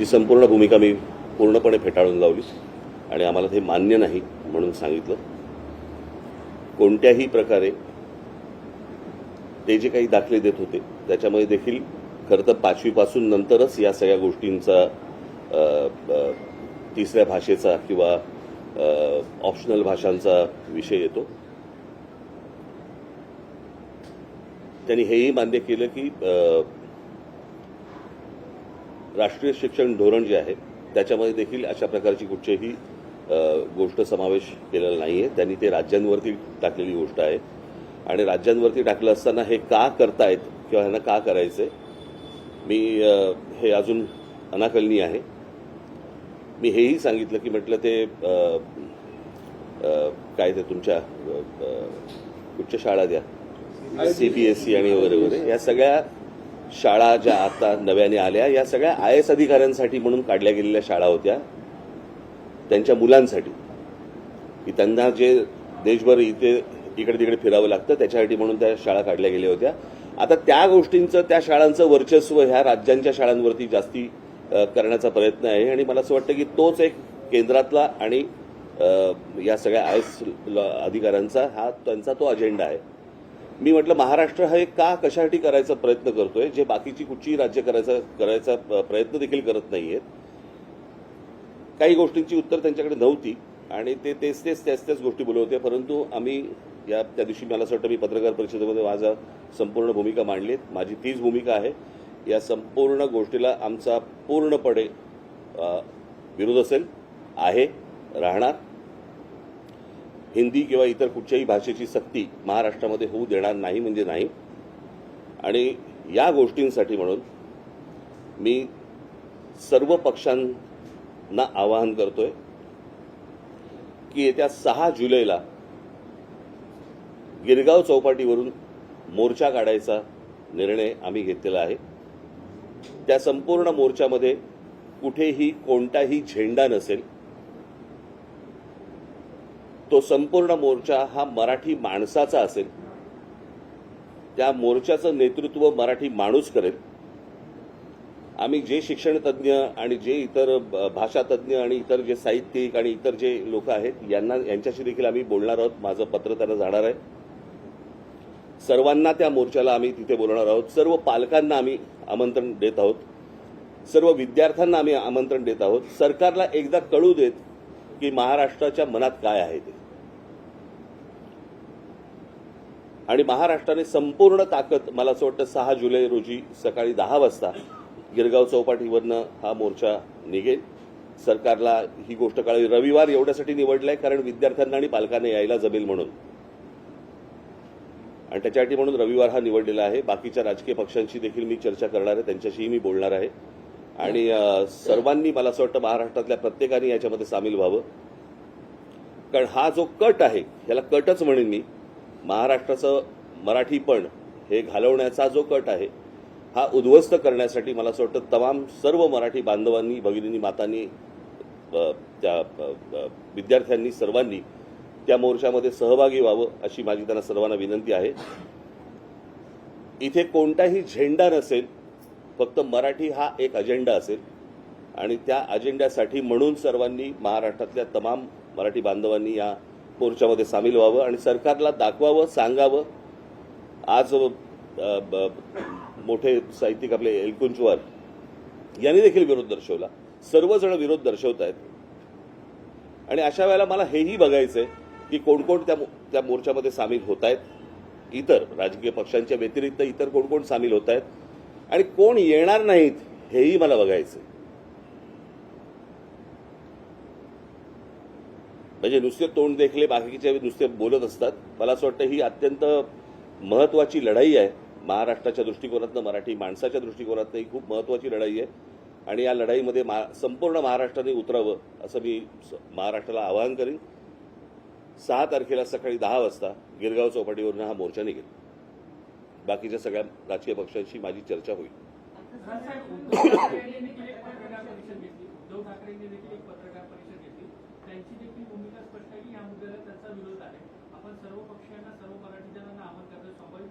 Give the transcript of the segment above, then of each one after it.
जी संपूर्ण भूमिका मी पूर्णपणे फेटाळून लावली आणि आम्हाला ते मान्य नाही म्हणून सांगितलं. कोणत्याही प्रकारे ते जे काही दाखले देत होते त्याच्यामध्ये देखील खरं तर 5वी पासून नंतरच या सगळ्या गोष्टींचा तिसऱ्या भाषेचा किंवा ऑप्शनल भाषांचा विषय येतो. त्यांनी हेही मान्य केलं की राष्ट्रीय शिक्षण धोरण जे आहे त्याच्यामध्ये देखील अशा प्रकारची कुठचीही गोष्ट समावेश केलेला नाहीये. त्यांनी ते राज्यांवरती टाकलेली गोष्ट आहे आणि राज्यांवरती टाकलं असताना हे का करतायत किंवा ह्यांना का करायचंय मी हे अजून अनाकलनीय आहे. मी हेही सांगितलं की म्हटलं ते काय ते तुमच्या उच्च शाळा द्या CBSE आणि वगैरे वगैरे या सगळ्या शाळा ज्या आता नव्याने आल्या या सगळ्या IAS अधिकाऱ्यांसाठी म्हणून काढल्या गेलेल्या शाळा होत्या, त्यांच्या मुलांसाठी की त्यांना जे देशभर इकडे तिकडे फिरावं लागतं त्याच्यासाठी म्हणून त्या शाळा काढल्या गेल्या होत्या. आता त्या गोष्टींचं त्या शाळांचं वर्चस्व ह्या राज्यांच्या शाळांवरती जास्ती करण्याचा प्रयत्न आहे आणि मला असं वाटतं की तोच एक केंद्रातला आणि या सगळ्या IAS अधिकाऱ्यांचा हा त्यांचा तो अजेंडा आहे. मी म्हटलं महाराष्ट्र हा का कशासाठी करायचा प्रयत्न करतोय जे बाकीची कुठचीही राज्य करायचा प्रयत्न देखील करत नाहीयेत. काही गोष्टींची उत्तर त्यांच्याकडे नव्हती आणि ते त्याच गोष्टी बोलत होते. परंतु आम्ही त्या दिवशी मला असं वाटतं मी पत्रकार परिषदेमध्ये माझा संपूर्ण भूमिका मांडली. माझी तीच भूमिका आहे. या संपूर्ण गोष्टीला आमचा पूर्णपणे विरोध असेल, आहे, राहणार. हिंदी किंवा इतर कुठच्याही भाषेची सक्ती महाराष्ट्रामध्ये होऊ देणार नाही म्हणजे नाही. आणि या गोष्टींसाठी म्हणून मी सर्व पक्षांना आवाहन करतोय की येत्या 6 जुलैला गिरगाव चौपाटीवरून मोर्चा काढायचा निर्णय आम्ही घेतलेला आहे. त्या संपूर्ण मोर्चामध्ये कुठेही कोणताही झेंडा नसेल. तो संपूर्ण मोर्चा हा मराठी माणसाचा असेल. त्या मोर्चाचं नेतृत्व मराठी माणूस करेल. आम्ही जे शिक्षण तज्ज्ञ आणि जे इतर भाषा तज्ज्ञ आणि इतर जे साहित्यिक आणि इतर जे लोक आहेत यांच्याशी देखील आम्ही बोलणार आहोत. माझं पत्र त्यांना जाणार आहे. सर्वांना त्या मोर्चाला आम्ही तिथे बोलवणार आहोत. सर्व पालकांना आम्ही आमंत्रण देत आहोत. सर्व विद्यार्थ्यांना आम्ही आमंत्रण देत आहोत. सरकारला एकदा कळू देत की महाराष्ट्राच्या मनात काय आहे ते. आणि महाराष्ट्राने संपूर्ण ताकद मला असं वाटतं 6 जुलै रोजी सकाळी 10 वाजता गिरगाव चौपाटीवरनं हा मोर्चा निघेल. सरकारला ही गोष्ट कळावी. रविवार एवढ्यासाठी निवडलाय कारण विद्यार्थ्यांना आणि पालकांना यायला जमेल म्हणून आणि त्याच्यासाठी म्हणून रविवार हा निवडलेला आहे. बाकीच्या राजकीय पक्षांशी देखील मी चर्चा करणार आहे. त्यांच्याशीही मी बोलणार आहे आणि सर्वांनी मला असं वाटतं महाराष्ट्रातल्या प्रत्येकाने याच्यामध्ये सामील व्हावं. कारण हा जो कट आहे ह्याला कटच म्हणेन मी. महाराष्ट्राचं मराठीपण हे घालवण्याचा जो कट आहे हा उद्ध्वस्त करण्यासाठी मला असं वाटतं तमाम सर्व मराठी बांधवांनी, भगिनींनी, मातांनी, त्या विद्यार्थ्यांनी सर्वांनी त्या मोर्चामध्ये सहभागी व्हावं अशी माझी त्यांना सर्वांना विनंती आहे. इथे कोणताही झेंडा नसेल, फक्त मराठी हा एक अजेंडा असेल आणि त्या अजेंड्यासाठी म्हणून सर्वांनी महाराष्ट्रातल्या तमाम मराठी बांधवांनी या मोर्चामध्ये सामील व्हावं आणि सरकारला दाखवावं, सांगावं. आज मोठे साहित्यिक आपले एलकुंचवार यांनी देखील विरोध दर्शवला. सर्वजण विरोध दर्शवत आहेत आणि अशा वेळेला मला हेही बघायचंय की कोण कोण त्या मोर्चामध्ये सामील होत आहेत. इतर राजकीय पक्षांच्या व्यतिरिक्त इतर कोण कोण सामील होत आहेत आणि कोण येणार नाहीत हेही मला बघायचंय. म्हणजे नुसते तोंड देखले बाकीचे नुसते बोलत असतात. मला असं वाटतं ही अत्यंत महत्वाची लढाई आहे. महाराष्ट्राच्या दृष्टिकोनातनं, मराठी माणसाच्या दृष्टिकोनातनं ही खूप महत्वाची लढाई आहे आणि या लढाईमध्ये संपूर्ण महाराष्ट्राने उतरावं असं मी महाराष्ट्राला आवाहन करीन. 6 तारखेला सकाळी 10 वाजता गिरगाव चौपाटीवरून हा मोर्चा निघेल. बाकीच्या सगळ्या राजकीय पक्षांशी माझी चर्चा होईल. त्यांची देखील भूमिका स्पष्ट आहे की या मुद्द्याला त्यांचा विरोध आहे. आपण सर्व पक्षांना, सर्व मराठी जणांना आवाहन करतो. स्वाभाविक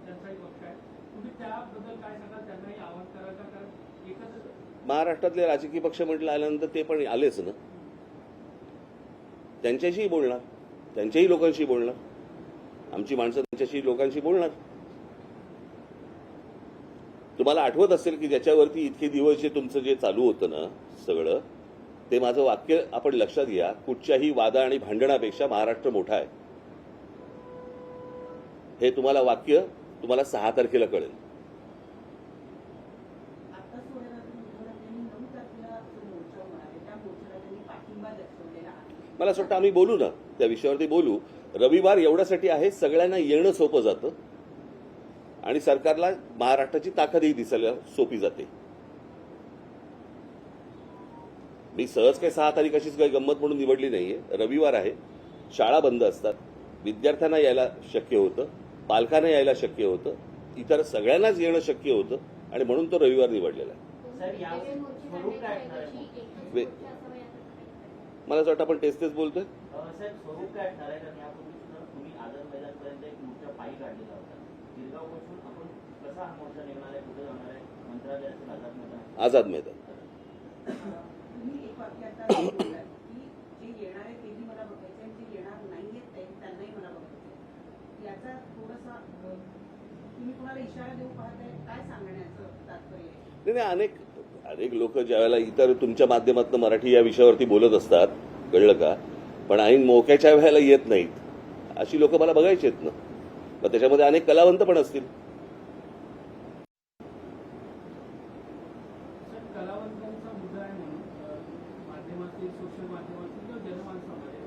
त्यांचाही पक्ष आहे. तुम्ही त्याबद्दल काय सांगाल? त्यांनाही आवाहन कराल का? कारण एकच महाराष्ट्रातले राजकीय पक्ष म्हटलं आल्यानंतर ते पण आलेच ना, त्यांच्याशीही बोलणार, त्यांच्याही लोकांशी बोलणार, आमची माणसं त्यांच्याशी लोकांशी बोलणार. तुम्हाला आठवत असेल की ज्याच्यावरती इतके दिवस जे तुमचं जे चालू होतं ना सगळं, ते माझं वाक्य आपण लक्षात घ्या, कुठच्याही वादा आणि भांडणापेक्षा महाराष्ट्र मोठा आहे. हे तुम्हाला वाक्य तुम्हाला 6 तारखेला कळेल. मला असं वाटतं आम्ही बोलू ना, त्या विषयावरती बोलू. रविवार एवढ्यासाठी आहे, सगळ्यांना येणं सोपं जातं आणि सरकारला महाराष्ट्राची ताकदही दिसायला सोपी जाते. मी सहज काही 6 तारीख अशीच काही गंमत म्हणून निवडली नाहीये. रविवार आहे, शाळा बंद असतात, विद्यार्थ्यांना यायला शक्य होतं, पालकांना यायला शक्य होतं, इतर सगळ्यांनाच येणं शक्य होतं आणि म्हणून तो रविवार निवडलेला आहे. मला असं वाटतं आपण तेच बोलतोय. स्वरूप काय असणार आहे? कारण यापूर्वी सुद्धा तुम्ही आझाद मैदानपर्यंत एक मोर्चा पायी काढलेला होता. गिरगावपासून आपण कसा हा मोर्चा निघणार आहे, कुठे जाणार आहे? मंत्रालयातील आझाद मैदान. आझाद मैदान. तुम्ही एक वाक्य आता बोललात की जे येणार आहे तेही मला बघायचं आणि जे येणार नाहीयेत त्यांनाही मला बघायचं. याचा थोडासा तुम्ही कोणाला इशारा देऊ पाहताय, काय सांगण्याचं तात्पर्य आहे? नाही, अनेक लोक ज्यावेळेला इतर तुमच्या माध्यमातून मराठी या विषयावरती बोलत असतात, कळलं का, पण ऐन मोक्याच्या वेळेला येत नाहीत, अशी लोक मला बघायची आहेत ना. मग त्याच्यामध्ये अनेक कलावंत पण असतील. कलावंतांचा मुद्दा आहे म्हणून माध्यमातील, सोशल माध्यमातील किंवा जनमानसामध्ये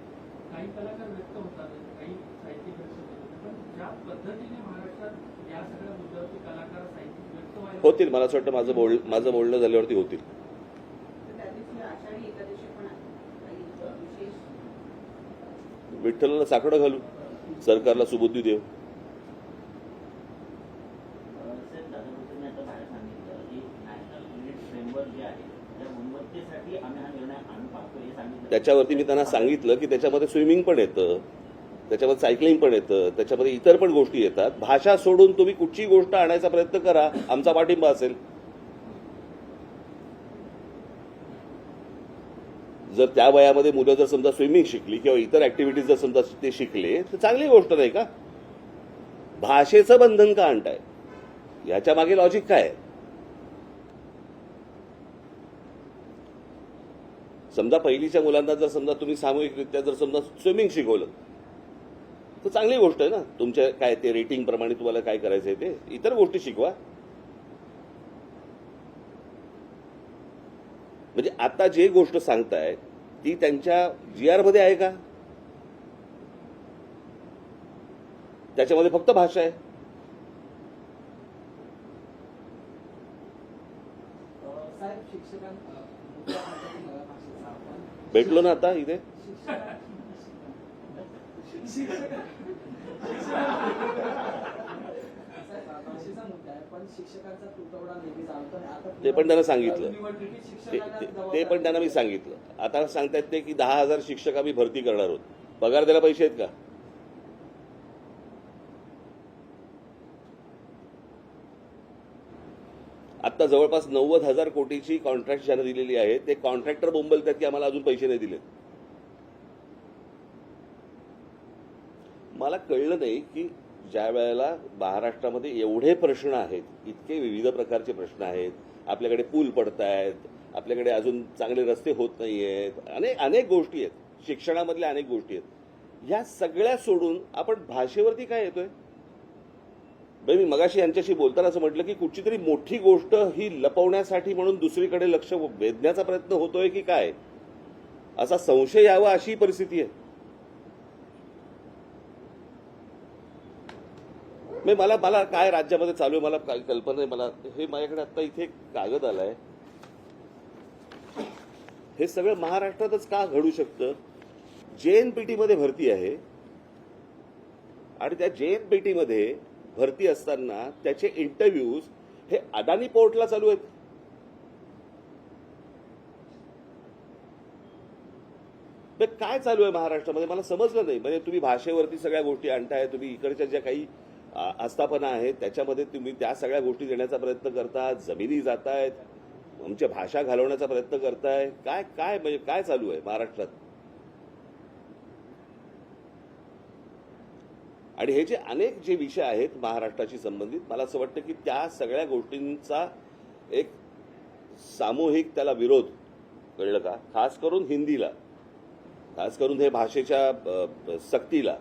काही कलाकार व्यक्त होतात, काही साहित्यिक व्यक्त होतात, पण ज्या पद्धतीने महाराष्ट्रात या सगळ्या मुद्द्यावरती कलाकार, साहित्यिक व्यक्त व्हायला होतील. मला असं वाटतं माझं बोलणं झाल्यावरती होतील. त्या दिवशी आषाढी एकादशी पण आहे, काही विशेष विठ्ठलाला साकडं घालू, सरकारला सुबुद्धी देऊ. साहेब, दादाभाऊंनी आता बाहेर सांगितलं की नॅशनल क्रेडिट फ्रेमवर्क जे आहे त्या गुणवत्तेसाठी आम्ही हा निर्णय आणून पाहतो हे सांगितलं. त्याच्यावरती मी त्यांना सांगितलं की त्याच्यामध्ये स्विमिंग पण येतं, त्याच्यामध्ये सायकलिंग पण येतं, त्याच्यामध्ये इतर पण गोष्टी येतात. भाषा सोडून तुम्ही कुठचीही गोष्ट आणायचा प्रयत्न करा, आमचा पाठिंबा असेल. जर त्या वयामध्ये मुलं जर समजा स्विमिंग शिकली किंवा इतर ऍक्टिव्हिटीज जर समजा ते शिकले तर चांगली गोष्ट नाही का? भाषेचं बंधन का आणताय? याच्या मागे लॉजिक काय आहे? समजा पहिलीच्या मुलांना जर समजा तुम्ही सामूहिकरित्या जर समजा स्विमिंग शिकवलं तर चांगली गोष्ट आहे ना. तुमच्या काय ते रेटिंग प्रमाणे तुम्हाला काय करायचंय ते इतर गोष्टी शिकवा. म्हणजे आता जे गोष्ट सांगताय ती त्यांच्या GR मध्ये आहे का? त्याच्यामध्ये फक्त भाषा आहे. साहेब, शिक्षकांना भेटलो ना आता इथे. भाषेचा मुद्दा आहे, पण शिक्षकांचा तुटवडा नेहमी जाणवतो आणि आता ते पण त्यांना सांगितलं. शिक्षकांना ते पण त्यांना मी सांगितलं. आता सांगतायत ते की 10,000 शिक्षक आम्ही भरती करणार आहोत. पगार द्यायला पैसे आहेत का? आता जवळपास 90,000 कोटीची कॉन्ट्रॅक्ट ज्यांना दिलेली आहे ते कॉन्ट्रॅक्टर बोंबलतात की आम्हाला अजून पैसे नाही दिलेत. मला कळलं नाही की ज्या वेळेला महाराष्ट्रामध्ये एवढे प्रश्न आहेत, इतके विविध प्रकारचे प्रश्न आहेत, आपल्याकडे पूल पडतायत, आपल्याकडे अजून चांगले रस्ते होत नाहीयेत, अनेक गोष्टी आहेत, शिक्षणामधल्या अनेक गोष्टी आहेत, ह्या सगळ्या सोडून आपण भाषेवरती काय येतोय? मी मगाशी यांच्याशी बोलताना असं म्हटलं की कुठची तरी मोठी गोष्ट ही लपवण्यासाठी म्हणून दुसरीकडे लक्ष वेधण्याचा प्रयत्न होतोय की काय, असा संशय यावा अशी परिस्थिती आहे. मला काय राज्यामध्ये चालू आहे मला काही कल्पना नाही. मला हे माझ्याकडे आता इथे एक कागद आलाय. हे सगळं महाराष्ट्रातच का घडू शकतं? JNPT मध्ये भरती आहे आणि त्या JNPT मध्ये भरती असताना त्याचे इंटरव्ह्यूज हे अदानी पोर्टला चालू आहेत. काय चालू आहे महाराष्ट्रामध्ये मला समजलं नाही. म्हणजे तुम्ही भाषेवरती सगळ्या गोष्टी आणताय, तुम्ही इकडच्या ज्या काही आस्थापना आहेत त्याच्यामध्ये तुम्ही त्या सगळ्या गोष्टी देण्याचा प्रयत्न करता, जमिनी जात आहेत. आमच्या भाषा घालवण्याचा प्रयत्न करताय. काय काय म्हणजे काय चालू आहे महाराष्ट्रात? आणि हे जे अनेक जे विषय आहेत महाराष्ट्राशी संबंधित, मला असं वाटतं की त्या सगळ्या गोष्टींचा एक सामूहिक त्याला विरोध, कळलं का, खास करून हिंदीला, खास करून हे भाषेच्या सक्तीला,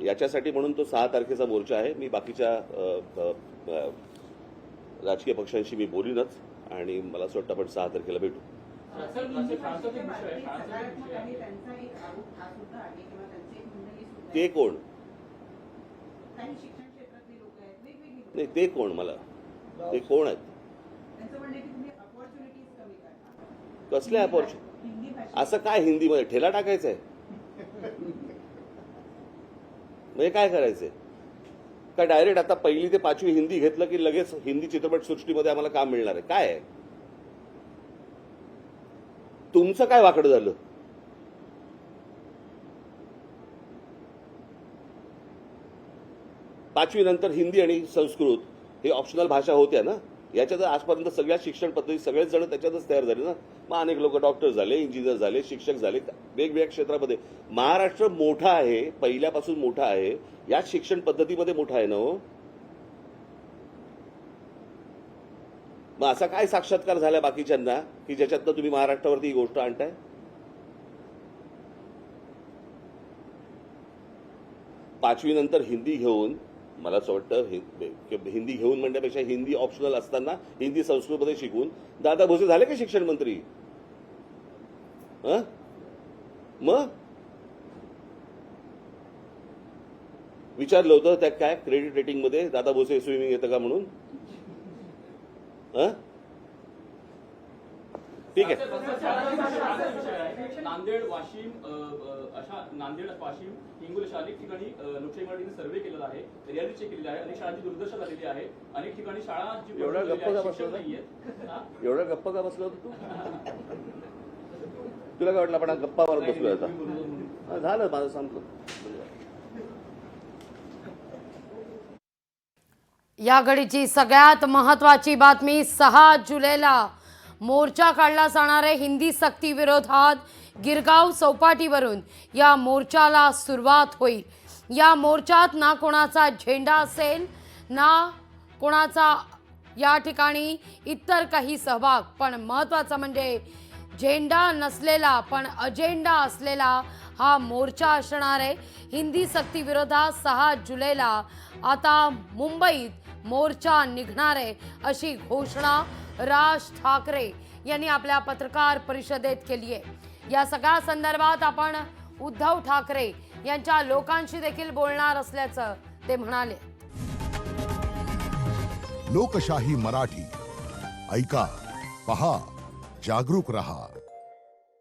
याच्यासाठी म्हणून तो 6 तारखेचा मोर्चा आहे. मी बाकीच्या राजकीय पक्षांशी मी बोलीनच आणि मला असं वाटतं आपण 6 तारखेला भेटू. सर, हिंदी शाळांचा भाषेच्या विषय आहे, बाबतीत शाळांचा सकारात्मक विषय आहे आहे. त्यांचा एक आरोप हा सुद्धा आहे किंवा त्यांची एक मंडळी सुद्धा ते आहे. कोण? काही शिक्षण क्षेत्रातले लोक आहेत, वेगवेगळी लोकं नाही, आहेत. ते कोण? मला ते कोण आहेत? त्यांचं म्हणणं आहे की तुम्ही अपॉर्च्युनिटीज कमी करता. कसल्या अपॉर्च्युनिटी? हिंदी भाषा असं काय हिंदीमध्ये ठेला टाकायचंय? म्हणजे काय करायचंय? का डायरेक्ट आता 1ली ते 5वी हिंदी घेतलं की लगेच हिंदी चित्रपट सृष्टीमध्ये आम्हाला काम मिळणार आहे? काय आहे तुमचं? काय वाकडं झालं? पाचवी नंतर हिंदी आणि संस्कृत हे ऑप्शनल भाषा होत्या ना. याच्यात आजपर्यंत सगळ्या शिक्षण पद्धती सगळेच जण त्याच्यातच तयार झाले ना. मग अनेक लोक डॉक्टर झाले, इंजिनियर झाले, शिक्षक झाले, वेगवेगळ्या क्षेत्रामध्ये. महाराष्ट्र मोठा आहे, पहिल्यापासून मोठा आहे, याच शिक्षण पद्धतीमध्ये मोठा आहे ना हो. मग असा काय साक्षात्कार झाला बाकीच्यांना की ज्याच्यातनं तुम्ही महाराष्ट्रावरती ही गोष्ट आणताय? पाचवी नंतर हिंदी घेऊन, मला असं वाटतं हिंदी घेऊन म्हणण्यापेक्षा हिंदी ऑप्शनल असताना हिंदी संस्कृतमध्ये शिकून दादा भोसे झाले का शिक्षण मंत्री? मग विचारलं होतं त्या काय क्रेडिट रेटिंगमध्ये दादा भोसे स्विमिंग येतं का म्हणून? ठीक आहे. शाळांचा विषय आहे. नांदेड, वाशिम, अशा नांदेड, वाशिम, हिंगोली अनेक ठिकाणी लोकशाही मराठीने सर्व्हे केलेला आहे, रियालिटी चेक केलेली आहे. अनेक शाळांची दुर्दशा झालेली आहे. अनेक ठिकाणी शाळा जी एवढा गप्प का बसला शिक्षक होता? नाहीयेत. एवढा गप्पा का बसला होता तू? तुला काय वाटलं आपण गप्पा मारत बसलोय आता? झालं, माझं संपलं. या घडीची सगळ्यात महत्त्वाची बातमी. 6 जुलैला मोर्चा काढला जाणार आहे हिंदी सक्ती विरोधात. गिरगाव चौपाटीवरून या मोर्चाला सुरुवात होईल. या मोर्चात ना कोणाचा झेंडा असेल ना कोणाचा या ठिकाणी इतर काही सहभाग, पण महत्त्वाचं म्हणजे झेंडा नसलेला पण अजेंडा असलेला हा मोर्चा असणार आहे. हिंदी सक्ती विरोधात 6 जुलैला आता मुंबईत मोर्चा निघणार आहे अशी घोषणा राज ठाकरे यांनी आपल्या पत्रकार परिषदेत केली आहे. या सगळ्या संदर्भात आपण उद्धव ठाकरे यांच्या लोकांशी देखील बोलणार असल्याचं ते म्हणाले. लोकशाही मराठी ऐका, पहा, जागरूक रहा.